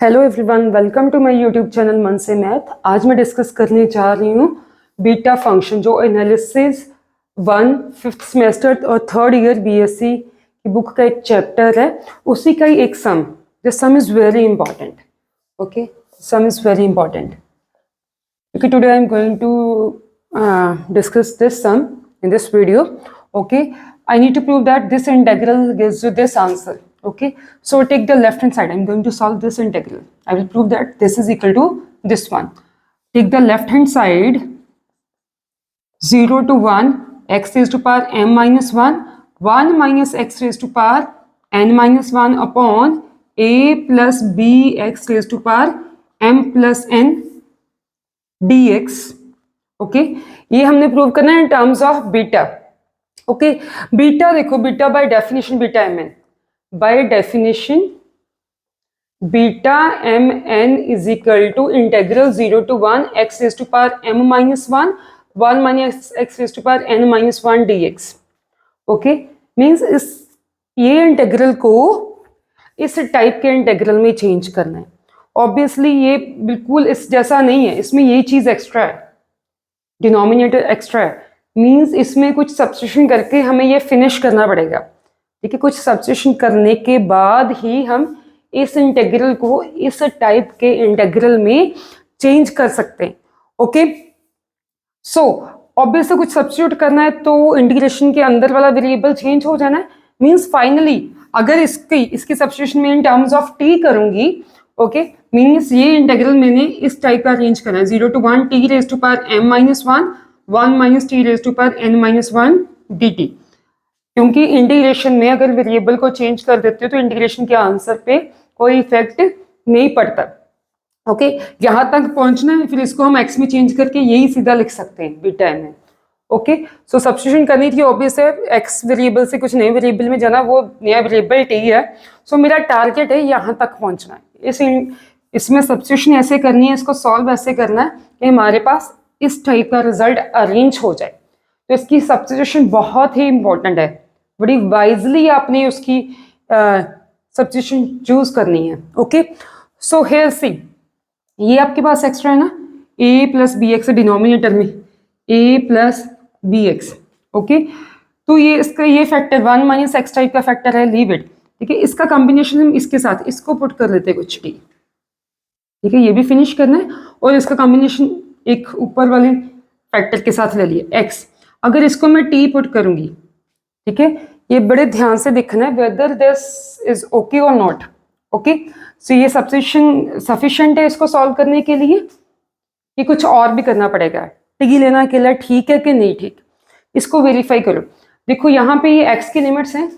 Hello everyone, welcome to my YouTube channel मन से math. आज मैं डिस्कस करने जा रही हूँ बीटा फंक्शन, जो एनालिसिस 1 फिफ्थ सेमेस्टर और थर्ड ईयर बीएससी की बुक का एक चैप्टर है, उसी का ही एक sum. The sum is very important. Okay, sum is very important. Okay, today I am going to discuss this sum in this video. Okay, I need to prove that this integral gives you this answer. Okay, so take the left hand side. I'm going to solve this integral. I will prove that this is equal to this one. Take the left hand side, 0 to 1, x raised to power m minus 1, 1 minus x raised to power n minus 1 upon a plus b x raised to power m plus n dx. Okay, ये हमने prove करना है in terms of beta. Okay, beta देखो, beta by definition beta M n, by definition beta M n is equal to integral 0 to 1 x raise to power m minus 1 1 minus x raise to power n minus 1 dx. Okay, means इस ये integral को इस type के integral में change करना है। Obviously ये बिल्कुल इस जैसा नहीं है, इसमें ये चीज एक्स्ट्रा है, डिनोमिनेटर एक्स्ट्रा है, मींस इसमें कुछ सब्स्टिट्यूशन करके हमें ये फिनिश करना पड़ेगा। ठीक है, कुछ सब्स्टिट्यूशन करने के बाद ही हम इस इंटेग्रल को इस टाइप के इंटेग्रल में चेंज कर सकते हैं। ओके, सो ऑब्वियसली कुछ सब्स्टिट्यूट करना है तो इंटीग्रेशन के अंदर वाला वेरिएबल चेंज हो जाना है। मींस फाइनली अगर इसकी सब्स्टिट्यूशन में इन टर्म्स ऑफ टी करूंगी, ओके, मीन्स ये इंटेग्रल मैंने इस टाइप का अरेंज करना है, 0 to 1 t raise to power m minus 1 1 minus t raise to power n minus 1 dt। क्योंकि इंटीग्रेशन में अगर वेरिएबल को चेंज कर देते हो तो इंटीग्रेशन के आंसर पे कोई इफेक्ट नहीं पड़ता। ओके, यहां तक पहुंचना है, फिर इसको हम x में चेंज करके यही सीधा लिख सकते हैं बीटा m। ओके, सो सब्स्टिट्यूशन करनी थी, ऑब्वियस है, x वेरिएबल से कुछ नए वेरिएबल में जाना, वो नया वेरिएबल t है। सो मेरा टारगेट है यहां तक पहुंचना है। इसमें सब्स्टिट्यूशन ऐसे करनी है, इसको सॉल्व ऐसे करना है कि हमारे पास इस टाइप का रिजल्ट अरेंज हो जाए। तो इसकी सब्स्टिट्यूशन बहुत ही इंपॉर्टेंट है, बड़ी वाइजली आपने उसकी सब्स्टिट्यूशन चूज करनी है। ओके, सो हियर सी, ये आपके पास एक्स्ट्रा है ना, a plus B X denominator में a plus B X. Okay, तो ये इसका ये फैक्टर 1 माइनस एक्स टाइप का फैक्टर है, लीव इट। ठीक है, इसका कॉम्बिनेशन हम इसके साथ इसको पुट कर लेते हैं कुछ टी। ठीक है, ये भी फिनिश करना है और इसका कॉम्बिनेशन एक ऊपर वाले फैक्टर के साथ ले लिया x। अगर इसको मैं t पुट करूंगी, ठीक है, ये बड़े ध्यान से देखना है वेदर दिस इज ओके और नॉट। ओके, सो ये सब्स्टिट्यूशन सफिशिएंट है इसको सॉल्व करने के लिए, ये कुछ और भी करना पड़ेगा, टी लेना अकेला ठीक है कि नहीं ठीक, इसको वेरीफाई करो। देखो यहाँ पे ये x की लिमिट्स हैं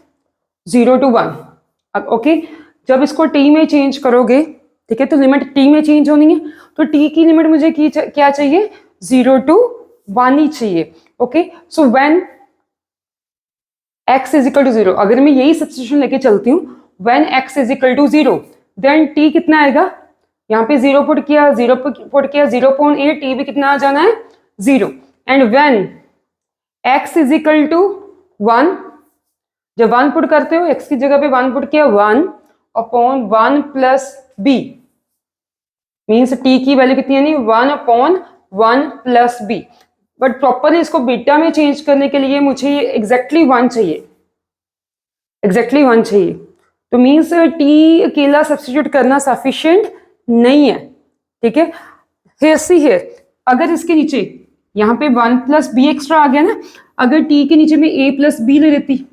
0 to 1। अब ओके, जब इसको t में चेंज करोगे, ठीक है, तो लिमिट t में चेंज होनी है, तो t की लिमिट मुझे क्या चाहिए, 0 to 1 ही चाहिए। Okay, so when x is equal to 0, अगर मैं यही सब्स्टिट्यूशन लेके चलती हूँ, when x is equal to 0 then t कितना आएगा, यहाँ पे 0 पुट किया, 0 पुट किया, 0.8, t भी कितना आ जाना है 0। And when x is equal to 1, जब 1 पुट करते हो, x की जगह पे 1 पुट किया, 1 upon 1 plus b, means t की वैल्यू कितनी आनी, 1 upon 1 plus b। But properly इसको बीटा में चेंज करने के लिए मुझे एग्जैक्टली 1 चाहिए, एग्जैक्टली 1 चाहिए। तो मीन्स t अकेला सब्स्टिट्यूट करना सफिशिएंट नहीं है। ठीक है, हियर अगर इसके नीचे यहाँ पे 1 प्लस बी एक्स्ट्रा आ गया ना, अगर t के नीचे में a प्लस बी ले लेती,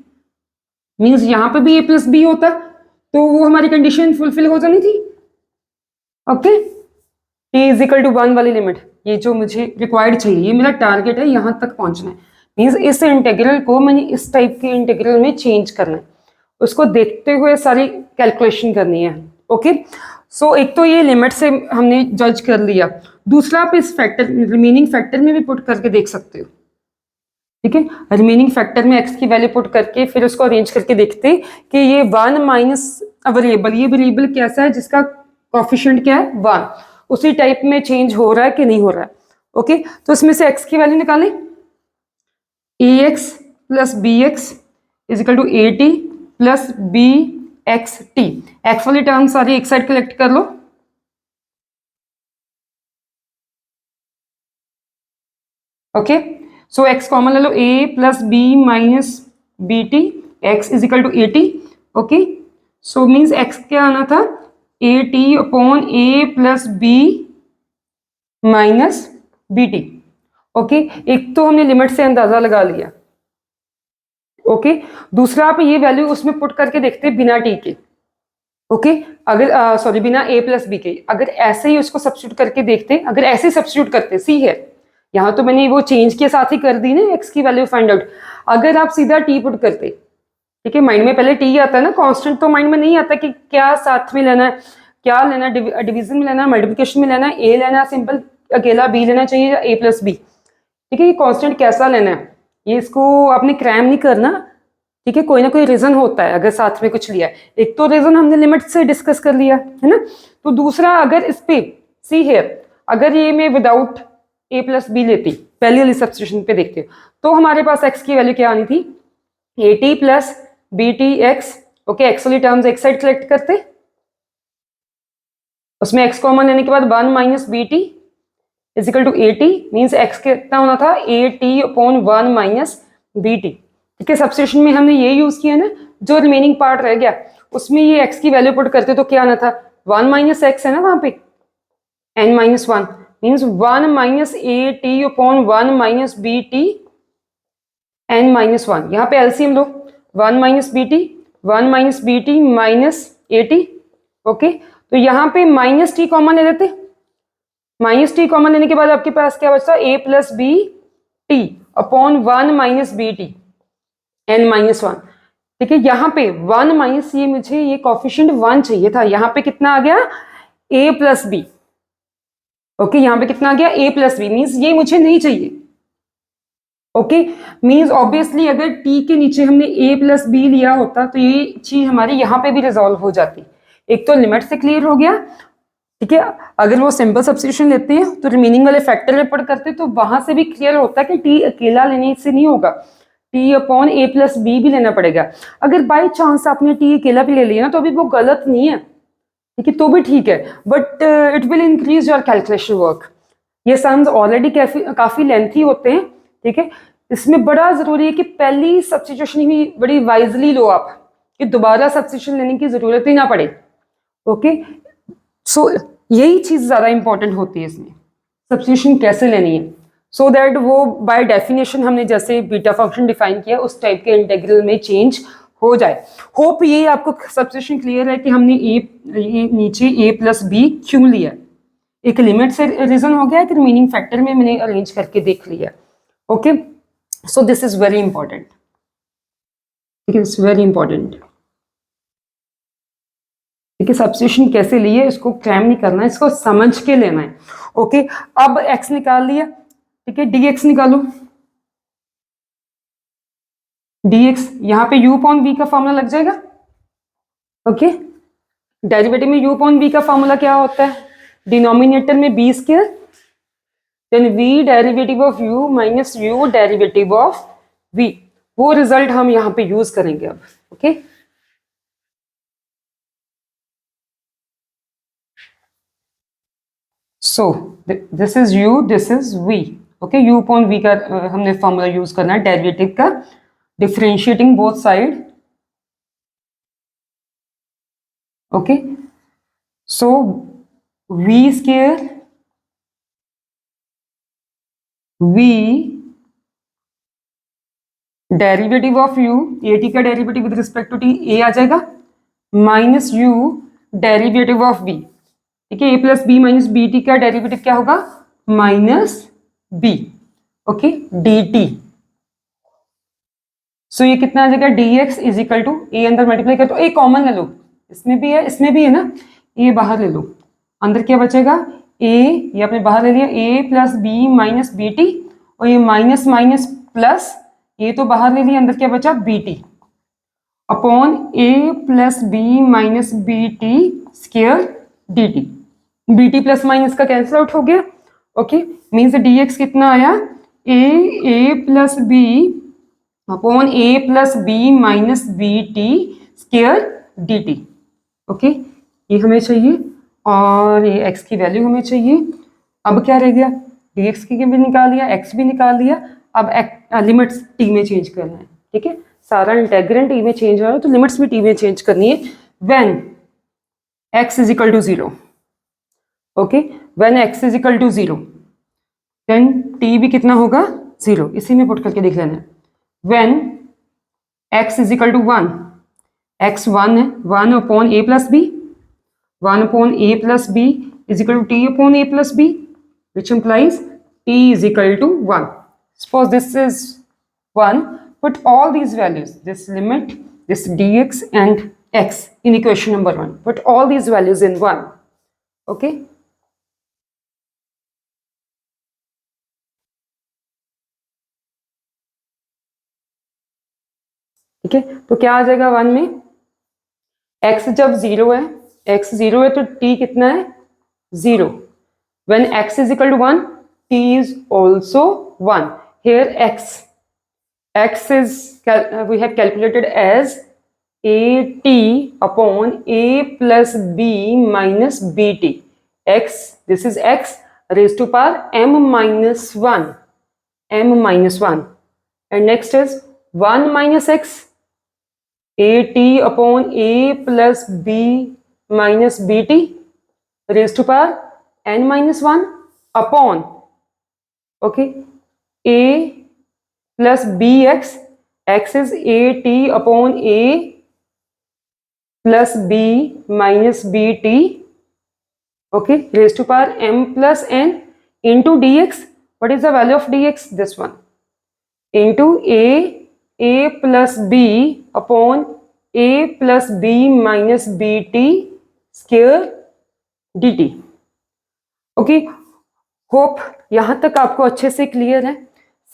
मीन्स यहाँ पे भी a प्लस बी होता, तो वो हमारी कंडीशन फुलफिल हो जानी थी। Okay, t is equal to 1 वाली लिमिट, ये जो मुझे रिक्वायर्ड चाहिए, ये मेरा टारगेट है, यहाँ तक पहुंचना है। मीन्स इस इंटीग्रल को मैंने इस टाइप के इंटीग्रल में चेंज करना है, उसको देखते हुए सारी कैलकुलेशन करनी है। ओके, सो एक तो ये लिमिट से हमने जज कर लिया, दूसरा आप इस फैक्टर रिमेनिंग फैक्टर में भी पुट करके देख सकते हो। ठीक है, रिमेनिंग फैक्टर में x की वैल्यू पुट करके फिर उसको अरेंज करके देखते कि ये 1 माइनस वेरिएबल, ये वेरिएबल कैसा है जिसका कोएफिशिएंट क्या है 1, उसी टाइप में चेंज हो रहा है कि नहीं हो रहा है। ओके, तो इसमें से x की वैल्यू निकालें, ax plus B x is equal to A T plus B x t. X वाली टर्म सारी एक साइड कलेक्ट कर लो, ओके, सो एक्स कॉमन ले लो, a plus B minus B T, x is equal to A T. Okay, so means x क्या आना था, A T upon A plus B minus B t. Okay, एक तो हमने लिमिट से अंदाजा लगा लिया। ओके, दूसरा आप ये वैल्यू उसमें पुट करके देखते हैं बिना टी के। ओके, अगर सॉरी बिना ए प्लस बी के, अगर ऐसे ही उसको सब्स्टिट्यूट करके देखते, अगर ऐसे ही सब्स्टिट्यूट करते, सी है यहाँ तो मैंने वो चेंज के साथ ही कर दी ना एक्स की वैल्यू फाइंड आउट। अगर आप सीधा टी पुट करते, ठीक है, माइंड में पहले टी आता है ना, कांस्टेंट तो माइंड में नहीं आता कि क्या साथ में लेना है, क्या लेना, डिवीजन में लेना, मल्टीप्लिकेशन में लेना, ए लेना, सिंपल अकेला बी लेना चाहिए या ए प्लस बी। ठीक है, ये कांस्टेंट कैसा लेना है, ये इसको आपने क्रैम नहीं करना। ठीक है, कोई ना कोई रीजन होता है अगर साथ में कुछ लिया है। एक तो रीजन हमने लिमिट से डिस्कस कर लिया है ना, तो दूसरा अगर इस पे सी है, अगर ये मैं विदाउट ए प्लस बी लेती, पहली वाली सब्स्टिट्यूशन पे देखते हो, तो हमारे पास एक्स की वैल्यू क्या आनी थी, A T plus B T X. Okay, X वाली टर्म्स एक साइड सेलेक्ट करते, उसमें एक्स कॉमन लेने के बाद 1 minus B T is equal to A T, means X कितना होना था, A T upon 1 minus B T. ठीक है, सब्स्टिट्यूशन में हमने ये यूज किया ना, जो रिमेनिंग पार्ट रह गया उसमें ये एक्स की वैल्यू पुट करते तो क्या आना था, 1 माइनस एक्स है ना वहां पे, N minus 1 means 1 minus A T upon 1 minus B T N minus 1। यहाँ पे एलसीएम लो, 1 minus B T, 1 minus B T minus A T. Okay, तो यहाँ पे माइनस टी कॉमन ले लेते, माइनस टी कॉमन लेने के बाद आपके पास क्या बचता, a plus B t upon 1 minus B T N minus 1। ठीक है, यहाँ पे 1 माइनस, ये मुझे ये कॉफिशिएंट 1 चाहिए था, यहाँ पे कितना आ गया, ए प्लस बी। ओके, यहाँ पे कितना आ गया, ए प्लस बी, मीन्स ये मुझे नहीं चाहिए। ओके, मीन्स ऑब्वियसली अगर टी के नीचे हमने ए प्लस बी लिया होता तो ये चीज हमारी यहाँ पे भी रिजॉल्व हो जाती। एक तो लिमिट से क्लियर हो गया। ठीक है, अगर वो सिंपल सब्स्टिट्यूशन लेते हैं तो रिमेनिंग वाले फैक्टर में पुट करते तो वहां से भी क्लियर होता है कि टी अकेला लेने से नहीं होगा, टी अपॉन ए प्लस बी भी लेना पड़ेगा। अगर बाई चांस आपने टी अकेला भी ले लिया ना तो अभी वो गलत नहीं है, ठीक है, तो भी ठीक है, but it will increase your calculation work. ये सम्स ऑलरेडी काफी लेंथी होते हैं। ठीक है, इसमें बड़ा जरूरी है कि पहली सब्स्टिट्यूशन ही बड़ी वाइजली लो आप, कि दोबारा सब्स्टिट्यूशन लेने की जरूरत ही ना पड़े। ओके, सो यही चीज ज्यादा इंपॉर्टेंट होती है इसमें, सब्स्टिट्यूशन कैसे लेनी है, सो दैट वो बाय डेफिनेशन हमने जैसे बीटा फंक्शन डिफाइन किया उस टाइप के इंटीग्रल में चेंज हो जाए। होप ये आपको सब्स्टिट्यूशन क्लियर है कि हमने ए नीचे ए प्लस बी क्यों लिया, एक लिमिट से रीजन हो गया, एक रिमेनिंग फैक्टर में मैंने अरेंज करके देख लिया। Okay, so this is very important, it's very important. ठीक है, सब्स्टिट्यूशन कैसे लिए इसको क्रैम नहीं करना है, इसको समझ के लेना है। ओके, अब x निकाल लिया, ठीक है, dx निकालो, dx यहाँ पे u अपॉन v का फॉर्मूला लग जाएगा। ओके, डेरिवेटिव में u अपॉन v का फॉर्मूला क्या होता है, डिनोमिनेटर में b square then v derivative of u minus u derivative of v, वो रिजल्ट हम यहाँ पे यूज करेंगे अब। Okay, so this is u, this is v। Okay, u upon v का हमने फॉर्मूला यूज करना है डेरिवेटिव का, differentiating both side. Okay, so v square v derivative of u, a t का derivative with respect to t a आ जाएगा, minus u derivative of v। ठीक है, a plus B minus B t का derivative क्या होगा, minus b. Okay, d t, so ये कितना आ जाएगा, d x is equal to a, अंदर मल्टीप्लाई कर तो ए कॉमन ले लो, इसमें भी है इसमें भी है ना, ए बाहर ले लो, अंदर क्या बचेगा, ए ये आपने बाहर ले लिया, a plus B minus B t, और ये माइनस माइनस प्लस, ये तो बाहर ले लिया, अंदर क्या बचा, बी टी अपॉन ए plus B minus B t square d t, b t plus minus का कैंसिल आउट हो गया। ओके, मीन्स डी एक्स कितना आया, a plus B upon A plus B minus B t square d T. Okay, ये हमें चाहिए और ये एक्स की वैल्यू हमें चाहिए। अब क्या रह गया, dx की भी निकाल लिया, x भी निकाल लिया, अब लिमिट्स t में चेंज करना है, ठीक है। सारा इंटेग्रेंट t में चेंज हो रहा है तो लिमिट्स भी t में चेंज करनी है। When x is equal to 0, okay, when x is equal to 0 then t भी कितना होगा 0, इसी में पुट करके देख लेना है। When x is equal to 1, x 1 है, 1 upon a plus B, 1 upon a plus b is equal to t upon a plus b, which implies t is equal to 1. Suppose this is 1, put all these values, this limit, this dx and x in equation number 1. Put all these values in 1. Okay? ठीक है, तो क्या आ जाएगा 1 में, x जब 0 है, x 0 है तो t कितना है 0. When x is equal to 1, t is also 1. Here x is we have calculated as at upon a plus b minus bt. X, this is x raised to power m minus 1, m minus 1. And next is 1 minus x, at upon a plus b minus bt raised to power n minus 1 upon, okay, a plus bx, x is at upon a plus b minus bt, okay, raised to power m plus n into dx. What is the value of dx? This one, into a plus b upon a plus b minus bt square dt. Okay, hope यहाँ तक आपको अच्छे से clear है।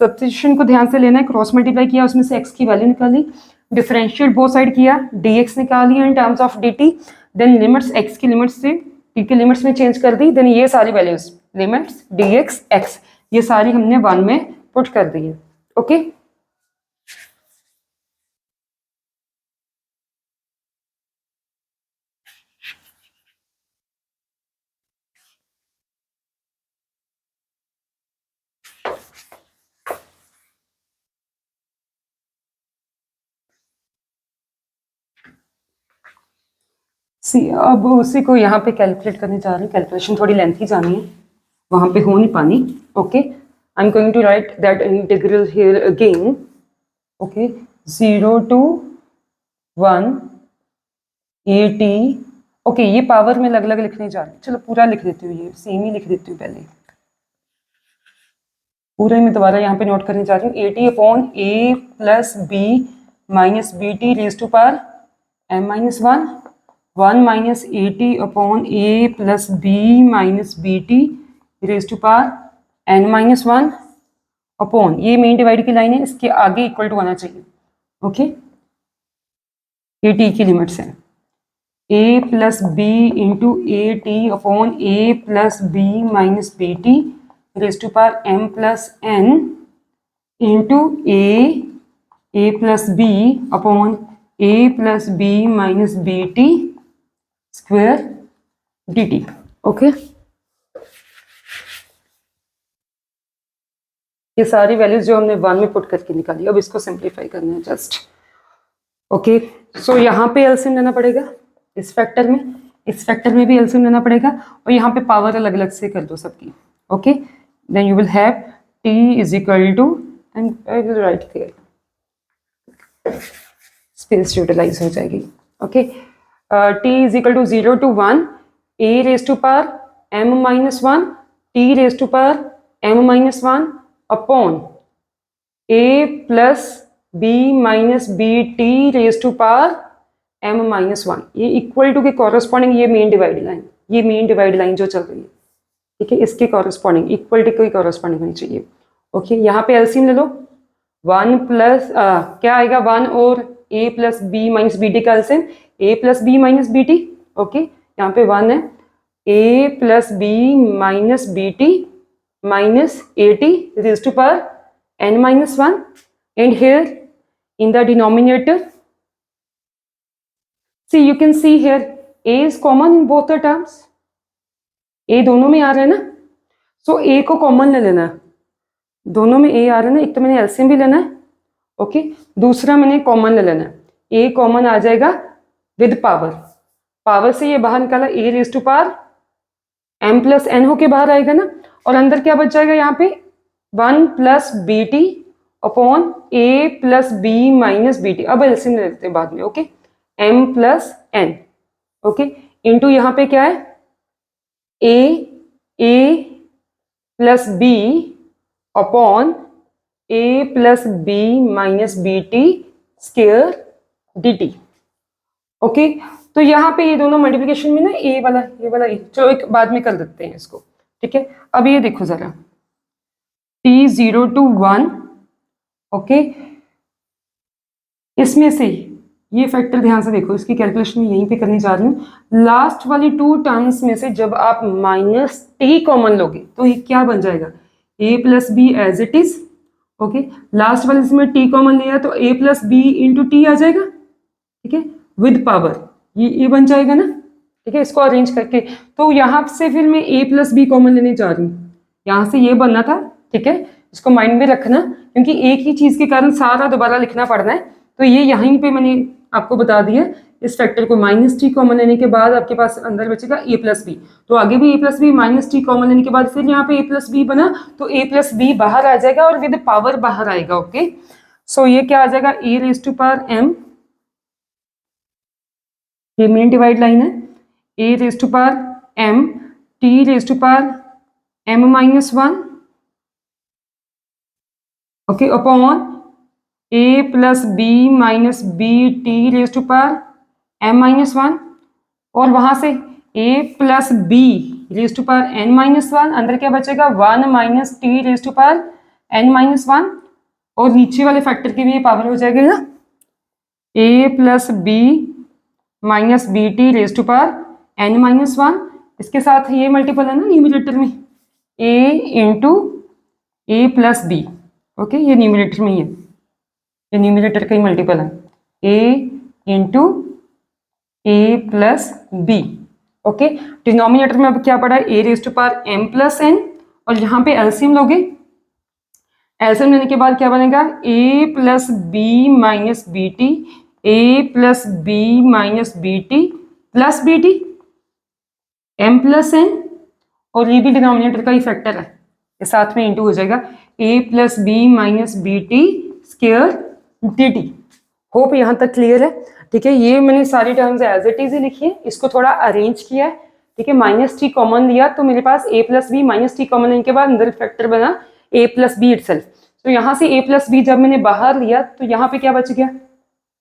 Substitution को ध्यान से लेना है, क्रॉस मल्टीप्लाई किया, उसमें से x की वैल्यू निकाली, डिफरेंशिएट बोथ साइड किया, dx निकाली in terms of dt, then limits x की लिमिट्स से t की लिमिट्स में चेंज कर दी, देन ये सारी वैल्यूज लिमिट्स dx x ये सारी हमने 1 में पुट कर दी है। ओके, अब उसी को यहाँ पे कैलकुलेट करने जा रहे हैं। कैलकुलेशन थोड़ी लेंथी जानी है, वहाँ पे हो नहीं पानी। Okay, I am going to write that integral here again. Okay, 0 to 1 at, okay, ये पावर में अलग अलग लिखने जा रही हूँ। चलो पूरा लिख देती हूँ, ये सेम ही लिख देती हूँ, पहले पूरा ही मैं दोबारा यहाँ पे नोट करने जा रही हूँ। at upon a plus B minus B T raise to power m minus 1 minus at upon a plus B minus B T raise to power n minus 1 upon, ये मेन डिवाइड की line है, इसके आगे equal to आना चाहिए। Okay, A T की limits है a plus B into A T upon A plus B minus B T raise to power m plus n into A plus B upon a plus B minus B T square D T. Okay, ये सारी values जो हमने 1 में put करके निकाली, अब इसको simplify करना है जस्ट। ओके, सो यहाँ पे एलसीएम लेना पड़ेगा, इस फैक्टर में भी एलसीएम लेना पड़ेगा, और यहाँ पे पावर अलग अलग से कर दो सबकी। Okay, then you will have t is equal to, and I will write here, space utilize हो जाएगी। Okay, t is equal to 0 to 1 a raise to power m minus 1 t raise to power m minus 1 upon a plus b minus B T raise to power m minus 1। ये equal to के corresponding ये main divide line जो चल रही है, ठीक है, इसके कॉरस्पॉन्डिंग इक्वल टू के कॉरस्पॉन्डिंग होनी चाहिए। ओके, यहाँ पे एलसीएम ले लो, 1 प्लस क्या आएगा 1 और a plus B minus B t का LCM a plus B minus B t. Okay, यहाँ पे 1 है a plus B minus B t minus 80 raised to power n minus 1, and here in the denominator, see you can see here a is common in both the terms, a दोनों में आ रहा है ना, सो ए को common ले लेना है, दोनों में ए आ रहा है ना, एक तो मैंने एलसीएम भी लेना है, ओके, दूसरा मैंने कॉमन ले लेना है, ए कॉमन आ जाएगा विद पावर, पावर से ये बाहर निकाला a raise to power m plus n होके बाहर आएगा ना, और अंदर क्या बच जाएगा यहाँ पे 1 प्लस बी टी अपॉन ए plus B minus B t, अब एलसीएम ले लेते हैं बाद में, okay, m plus n, okay, into यहाँ पे क्या है a plus B upon A plus B minus B t square d T, okay. तो यहाँ पे ये दोनों मल्टीप्लिकेशन में ना ये वाला ए, चलो एक बाद में कर देते हैं इसको, ठीक है। अब ये देखो जरा t 0 to 1, ओके, इसमें से ये फैक्टर ध्यान से देखो, इसकी कैलकुलेशन में यहीं पे करने जा रही हूँ। लास्ट वाली 2 टर्म्स में से जब आप माइनस टी कॉमन लोगे तो ये क्या बन जाएगा, a plus b as it is, okay, last वाले इसमें t कॉमन लिया तो a plus B into t आ जाएगा, ठीक है, विद पावर ये बन जाएगा ना, ठीक है, इसको अरेंज करके। तो यहाँ से फिर मैं a प्लस बी कॉमन लेने जा रही हूँ, यहाँ से ये बनना था, ठीक है, इसको माइंड में रखना, क्योंकि एक ही चीज के कारण सारा दोबारा लिखना पड़ना है, तो ये यहीं पे मैंने आपको बता दिया। इस फैक्टर को माइनस टी कॉमन लेने के बाद आपके पास अंदर बचेगा ए प्लस बी, तो आगे भी a plus B minus t common लेने के बाद फिर यहाँ पे ए प्लस बी बना, तो ए प्लस बी बाहर आ जाएगा और विद पावर बाहर आएगा, ओके। सो ये क्या आ जाएगा, a raise to power m, ये मेन डिवाइड लाइन है, a raise to power m t raise to power m minus 1, okay, upon A plus B minus B T raise to power m minus 1, और वहां से a plus b raise to power n minus 1, अंदर क्या बचेगा 1 minus t raise to power n minus 1, और नीचे वाले factor की भी ये पावर हो जाएगी ना, a plus B minus B T raise to power n minus 1, इसके साथ ये मल्टीपल है ना न्यूमरेटर में, a into A plus b, okay, ये न्यूमरेटर में ही है, ये न्यूमरेटर का ही मल्टीपल है, a into A plus b, okay. Denominator में अब क्या पड़ा है, a raise to power m plus n, और यहाँ पे एलसीएम लोगे, एलसीएम लेने के बाद क्या बनेगा, a plus B minus B t, a plus B minus B t plus B t m plus n, और ये भी डिनोमिनेटर का ही फैक्टर है, ये साथ में इंटू हो जाएगा a plus B minus B t square d t. Hope यहाँ तक क्लियर है, ठीक है। ये मैंने सारी टर्म्स एज इट इज ही लिखी है, इसको थोड़ा अरेंज किया है, ठीक है। माइनस टी कॉमन लिया तो मेरे पास a plus B minus t common लेने के बाद अंदर फैक्टर बना ए प्लस बी इटसेल्फ, तो यहाँ से ए प्लस बी जब मैंने बाहर लिया तो यहाँ पे क्या बच गया,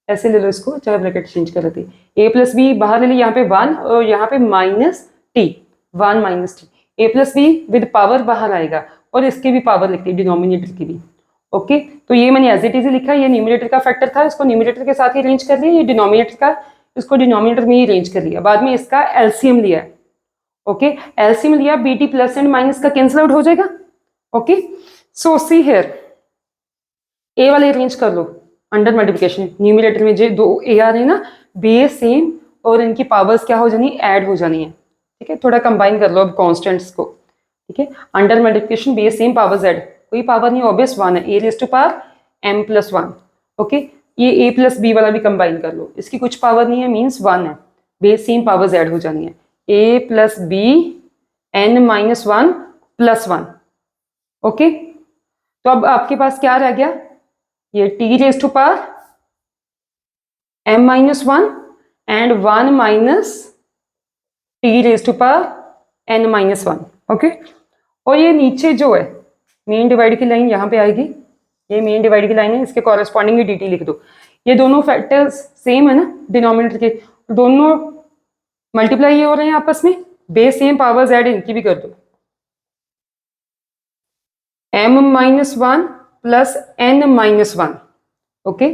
ऐसे ले लो इसको, चाहे ब्रैकेट चेंज कर लेते, ए प्लस बी बाहर ले ली, यहाँ पे 1 और यहाँ पे minus T, 1 minus T, a plus be with power बाहर आएगा, और इसके भी पावर लिखती है डिनोमिनेटर की भी, ओके। तो ये मैंने एज इट इज लिखा, ये न्यूमरेटर का फैक्टर था, इसको न्यूमरेटर के साथ ही अरेंज कर लिया, ये डिनोमिनेटर का, इसको डिनोमिनेटर में ही अरेंज कर लिया, बाद में इसका एलसीएम लिया, ओके, एलसीएम लिया, बीटी प्लस एंड माइनस का कैंसिल आउट हो जाएगा, ओके। सो सी हियर ए वाले अरेंज कर लो अंडर मल्टीप्लिकेशन, न्यूमरेटर में जो 2 ए आ रहे हैं ना, बेस सेम, और इनकी पावर्स क्या हो जानी, ऐड हो जानी है, ठीक है। थोड़ा कंबाइन कर लो अब कॉन्स्टेंट्स को, ठीक है। Under multiplication base same powers add, कोई पावर नहीं, ऑब्वियस 1 है, a raise to power m plus 1, okay. ये ए प्लस बी वाला भी कंबाइन कर लो, इसकी कुछ पावर नहीं है, मीन्स 1 है, बेस सेम पावर्स ऐड हो जानी है, a plus b n minus 1 plus 1, okay. तो अब आपके पास क्या रह गया, ये t raise to power m minus 1 and 1 minus t raise to power n minus 1, okay. और ये नीचे जो है मेन डिवाइड की लाइन यहाँ पे आएगी, ये मेन डिवाइड की लाइन है, इसके कॉरेस्पॉन्डिंग ही dt लिख दो, ये दोनों फैक्टर्स सेम है ना डिनोमिनेटर के, दोनों मल्टीप्लाई हो रहे हैं आपस में, बेस सेम पावर्स ऐड इनकी भी कर दो, m minus 1 plus n minus 1, okay,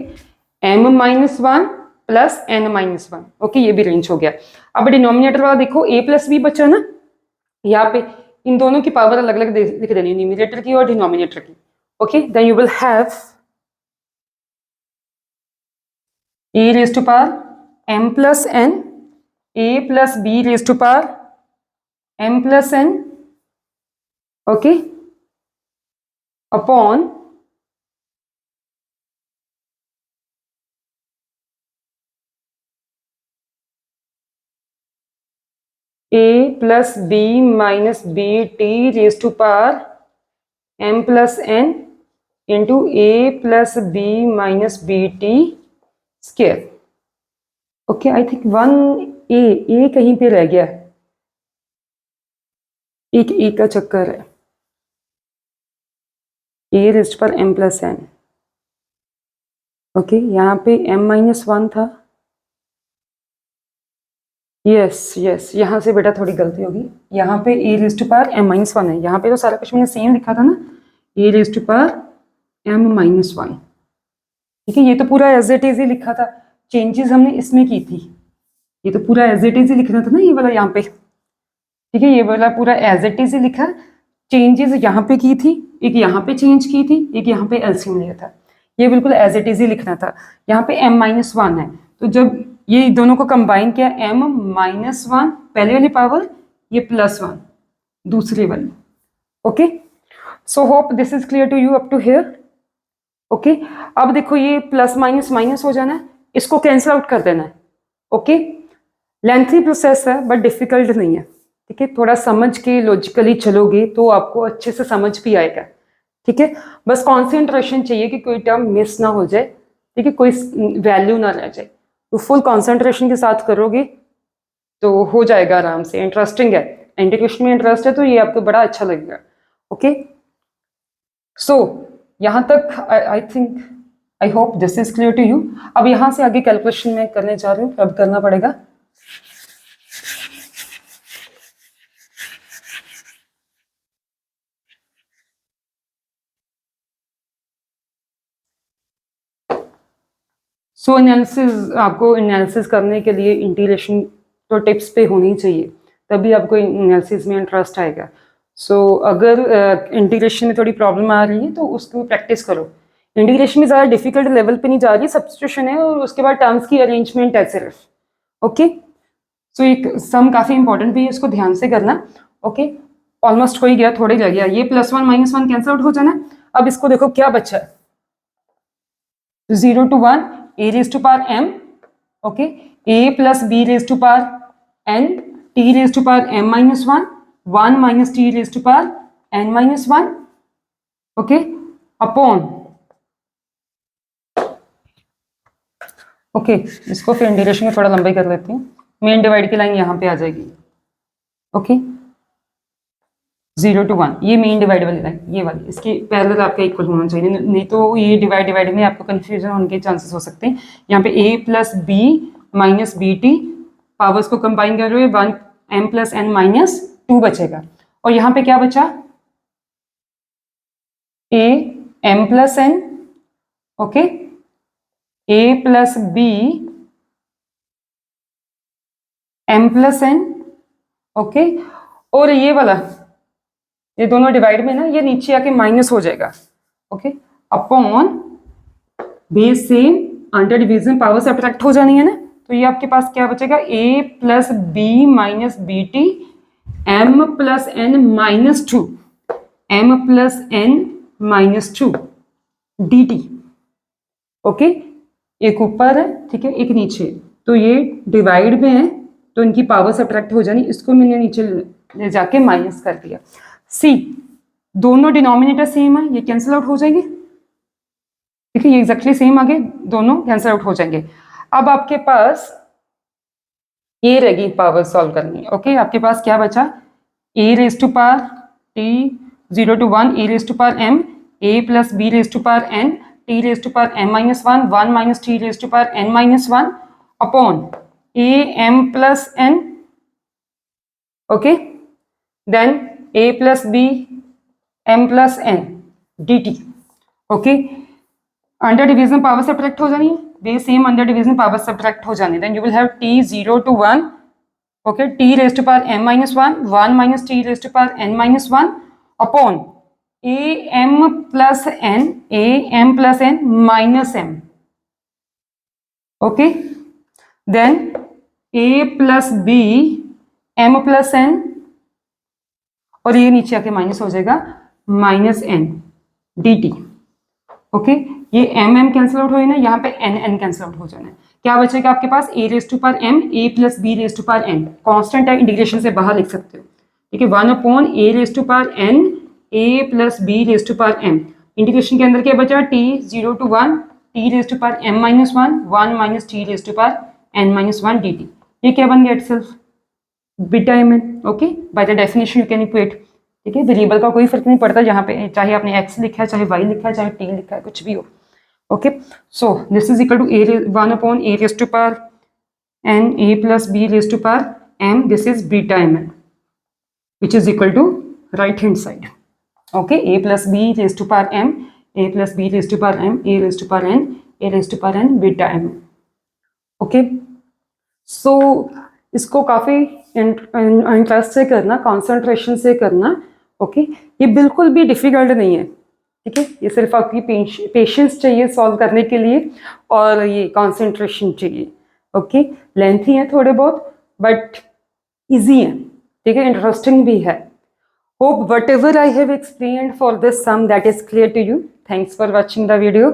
m minus 1 plus n minus 1, okay, ये भी रेंज हो गया। अब डिनोमिनेटर वाला देखो, a प्लस बी बचा ना, यहाँ पे इन दोनों की पावर अलग अलग लिख देनी है, न्यूमरेटर की और डिनोमिनेटर की, okay. Then you will have a raise to power m plus n, a plus b raise to power m plus n, okay, upon a plus b minus B T raise to power m plus n into a plus B minus B T square. Okay, I think one a कहीं पे रह गया, एक a का चक्कर है, a rest पर m plus n। Okay, यहाँ पे m माइनस वन था, यस यस, यहाँ से बेटा थोड़ी गलती होगी, यहाँ पे a raise to power m minus one है, यहाँ पे तो सारा कुछ मैंने सेम लिखा था ना, a raise to power m minus one. ठीक है, ये तो पूरा एज इट इज ही लिखा था, चेंजेस हमने इसमें की थी, ये तो पूरा एज इट इज ही लिखना था ना ये वाला यहाँ पे। ठीक है, ये वाला पूरा एज इट इज ही लिखा, चेंजेस यहाँ पे की थी, एक यहाँ पे चेंज की थी, एक यहाँ पे एलसीएम लिया था, ये बिल्कुल एज इट इज ही लिखना था। यहाँ पे m माइनस वन है, तो जब ये दोनों को कंबाइन किया, m माइनस वन पहले वाली पावर, ये प्लस वन दूसरी वाली। Okay, so hope this is clear to you up to here. Okay, अब देखो ये प्लस माइनस माइनस हो जाना है, इसको कैंसिल आउट कर देना है। ओके, लेंथी प्रोसेस है बट डिफिकल्ट नहीं है। ठीक है, थोड़ा समझ के लॉजिकली चलोगे तो आपको अच्छे से समझ भी आएगा। ठीक है, बस कॉन्सेंट्रेशन चाहिए कि कोई टर्म मिस ना हो जाए, ठीक है, कोई वैल्यू ना रह जाए, तो फुल कॉन्सेंट्रेशन के साथ करोगे तो हो जाएगा आराम से। इंटरेस्टिंग है, इंटीग्रेशन में इंटरेस्ट है तो ये आपको बड़ा अच्छा लगेगा। ओके, सो यहाँ तक I think, I hope this is clear to you. अब यहाँ से आगे कैलकुलेशन में करने जा रही हूँ, अब करना पड़ेगा। सो एनालिसिस, आपको एनालिसिस करने के लिए इंटीग्रेशन तो टिप्स पे होनी चाहिए, तभी आपको एनालिसिस में इंटरेस्ट आएगा। सो अगर इंटीग्रेशन में थोड़ी प्रॉब्लम आ रही है तो उसको प्रैक्टिस करो। इंटीग्रेशन में ज़्यादा डिफिकल्ट लेवल पे नहीं जा रही, सब्स्टिट्यूशन है और उसके बाद टर्म्स की अरेंजमेंट है सिर्फ। ओके, सो एक सम काफ़ी इंपॉर्टेंट भी है, इसको ध्यान से करना। ओके, ऑलमोस्ट हो ही गया, थोड़ा ही रह गया, ये plus one minus one cancel out हो जाना। अब इसको देखो क्या बचा है, 0 to 1 a raised to power m, okay, a plus b raised to power n, t raised to power m minus 1, 1 minus t raised to power n minus 1, okay, upon, okay, इसको फिर इंटीग्रेशन में थोड़ा लंबाई कर लेती हूँ, main divide की line यहाँ पे आ जाएगी। ओके, 0 to 1 ये मेन डिवाइड वाली लाइन, ये वाली, इसके पैरेलल आपका इक्वल होना चाहिए, नहीं तो ये डिवाइड में आपको कंफ्यूजन होने के चांसेस हो सकते हैं। यहाँ पे a plus B minus B T, powers को कंबाइन कर रहे हो, 1 m प्लस n माइनस 2 बचेगा, और यहाँ पे क्या बचा, a m plus n, okay, a plus B m plus n, okay, और ये वाला, ये दोनों डिवाइड में ना, ये नीचे आके माइनस हो जाएगा। ओके, अपॉन बेस से अंडर डिवीजन पावर से अट्रैक्ट हो जानी है ना, तो ये आपके पास क्या बचेगा, a plus B minus B T m plus n minus two, m plus n minus two D T. Okay, एक ऊपर है, ठीक है, एक नीचे, तो ये डिवाइड में है तो इनकी पावर से अट्रैक्ट हो जानी, इसको मैंने नीचे ले जाके माइनस कर दिया। सी, दोनों डिनोमिनेटर सेम है, ये कैंसिल आउट हो जाएंगे, ठीक है, ये एग्जैक्टली सेम आगे, दोनों कैंसिल आउट हो जाएंगे। अब आपके पास ये रहेगी पावर सॉल्व करनी। ओके, आपके पास क्या बचा, a raise to power t 0 to 1 a raise to power m, a plus b raise to power n, t raise to power m minus 1, 1 minus t raise to power n minus 1, upon a m plus n, okay, then a plus b m plus n dt। Okay, under division power subtract हो जानी है, base same under division power subtract हो जानी, then you will have t 0 to 1, okay, t raise to power m minus 1, 1 minus t raise to power n minus 1, upon a m plus n minus m, okay, then a plus b m plus n, और ये नीचे आके minus हो जाएगा minus N D T. Okay, ये M M cancel out हो ना, यहाँ पे एन एन कैंसिल आउट हो जाना है। क्या बचेगा आपके पास? A raise to power m a plus b raise to power n. Constant है, इंटीग्रेशन से बाहर लिख सकते हो। ठीक है, 1 a raise to power n a plus b raise to power m. Integration के अंदर क्या बचा? T 0 to 1 t raise to power m minus 1 minus t raise to power n minus 1 d t. ये क्या बन गया itself? Beta M N. Okay, by the definition you can equate. ठीक है, वेरिएबल का कोई फर्क नहीं पड़ता जहाँ पे, चाहे आपने एक्स लिखा है, चाहे वाई लिखा है, चाहे टी लिखा है, कुछ भी हो। Okay, so this is equal to a 1 a raise to power n a plus b raise to power m. This is beta M n which is equal to right hand side. Okay, a plus b raise to power m a plus b raise to power m a raise to power n a raise to power n beta m. Okay, so इसको काफ़ी interest से करना, concentration से करना। Okay, ये बिल्कुल भी difficult नहीं है। ठीक है, ये सिर्फ आपकी पेशेंस चाहिए सॉल्व करने के लिए, और ये कंसंट्रेशन चाहिए। ओके, लेंथी है थोड़े बहुत बट इजी है। ठीक है, इंटरेस्टिंग भी है। Hope whatever I have explained for this sum that is clear to you. Thanks for watching the video.